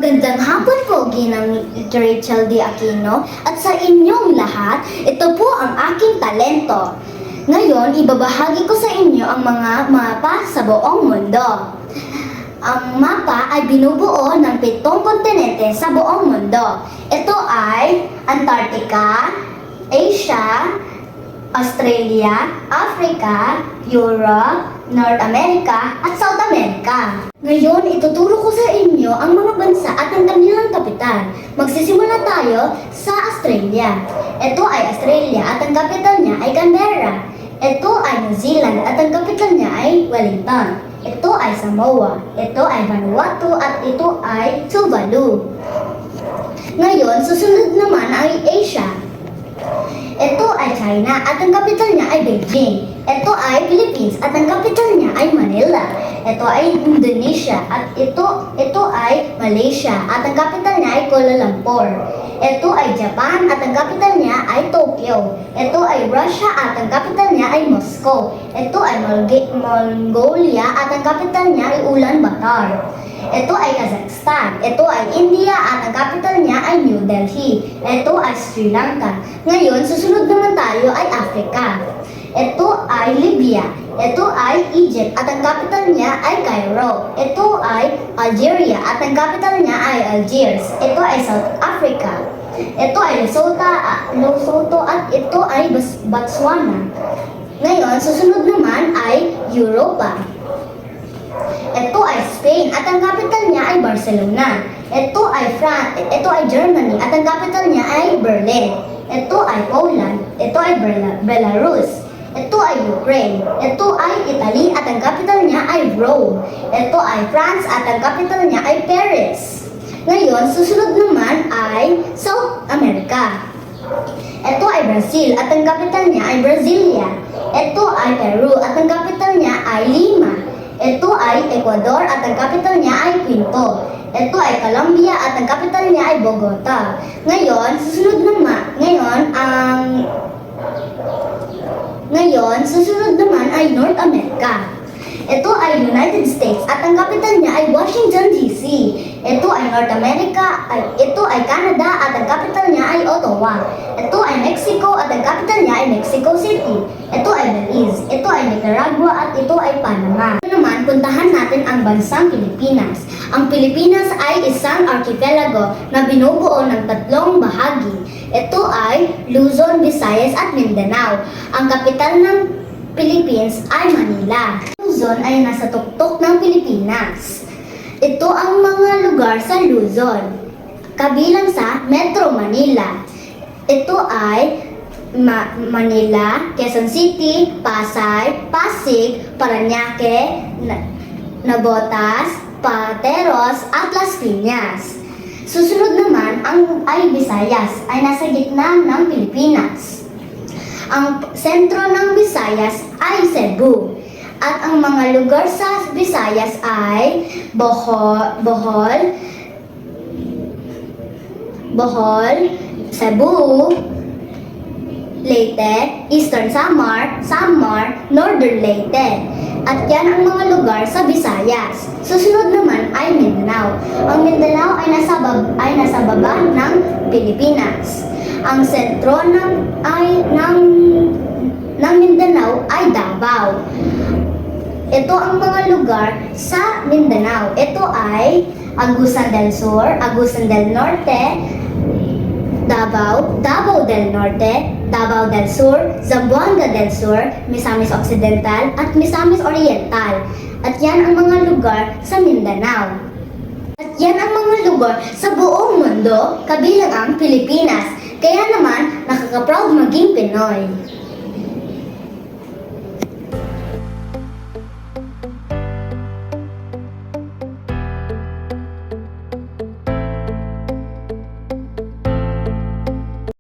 Gandang hapon po, Ginang Rachel D. Aquino, at sa inyong lahat, ito po ang aking talento. Ngayon, ibabahagi ko sa inyo ang mga mapa sa buong mundo. Ang mapa ay binubuo ng 7 kontinente sa buong mundo. Ito ay Antarctica, Asia, Australia, Africa, Europe, North America, at South America. Ngayon, ituturo ko sa inyo ang mga bansa at ang kanilang kapital. Magsisimula tayo sa Australia. Ito ay Australia at ang kapital niya ay Canberra. Ito ay New Zealand at ang kapital niya ay Wellington. Ito ay Samoa. Ito ay Vanuatu at ito ay Tuvalu. Ngayon, susunod naman ay Asia. Ito ay China at ang kapital niya ay Beijing. Ito ay Philippines at ang kapital niya ay Manila. Ito ay Indonesia at ito ay Malaysia at ang kapital niya ay Kuala Lumpur. Ito ay Japan at ang kapital niya ay Tokyo. Ito ay Russia at ang kapital niya ay Moscow. Ito ay Mongolia at ang kapital niya ay Ulaanbaatar. Ito ay Kazakhstan. Ito ay India at ang capital niya ay New Delhi. Ito ay Sri Lanka. Ngayon, susunod naman tayo ay Africa. Ito ay Libya. Ito ay Egypt at ang capital niya ay Cairo. Ito ay Algeria at ang capital niya ay Algiers. Ito ay South Africa. Ito ay Lesotho at ito ay Botswana. Ngayon, susunod naman ay Europa. Ito ay Spain at ang capital niya ay Barcelona. Ito ay France, ito ay Germany at ang capital niya ay Berlin. Ito ay Poland, ito ay Belarus. Ito ay Ukraine. Ito ay Italy at ang capital niya ay Rome. Ito ay France at ang capital niya ay Paris. Ngayon, susunod naman ay South America. Ito ay Brazil at ang capital niya ay Brasilia. Ito ay Peru at ang capital niya ay Lima. Ito ay Ecuador at ang capital niya ay Quito. Ito ay Colombia at ang capital niya ay Bogota. Ngayon, susunod naman ay North America. Ito ay United States at ang capital niya ay Washington, D.C. Ito ay North America, ito ay Canada at ang capital niya ay Ottawa. Ito ay Mexico at ang capital niya ay Mexico City. Ito ay Belize, ito ay Nicaragua at ito ay Panama. Naman, puntahan natin ang bansang Pilipinas. Ang Pilipinas ay isang archipelago na binubuo ng 3 bahagi. Ito ay Luzon, Visayas at Mindanao. Ang kapital ng Philippines ay Manila. Luzon ay nasa tuktok ng Pilipinas. Ito ang mga lugar sa Luzon, kabilang sa Metro Manila. Ito ay Manila, Quezon City, Pasay, Pasig, Parañaque, Navotas, Pateros at Las Piñas. Susunod naman ay Visayas, ay nasa gitna ng Pilipinas. Ang sentro ng Visayas ay Cebu. At ang mga lugar sa Visayas ay Bohol, Cebu, Leyte, Eastern Samar, Northern Leyte. At yan ang mga lugar sa Visayas. Susunod naman ay Mindanao. Ang Mindanao ay nasa baba ng Pilipinas. Ang sentro ng Mindanao ay Davao. Ito ang mga lugar sa Mindanao. Ito ay Agusan del Sur, Agusan del Norte, Davao del Norte, Davao del Sur, Zamboanga del Sur, Misamis Occidental at Misamis Oriental. At yan ang mga lugar sa Mindanao. At yan ang mga lugar sa buong mundo, kabilang ang Pilipinas. Kaya naman, nakaka-proud maging Pinoy.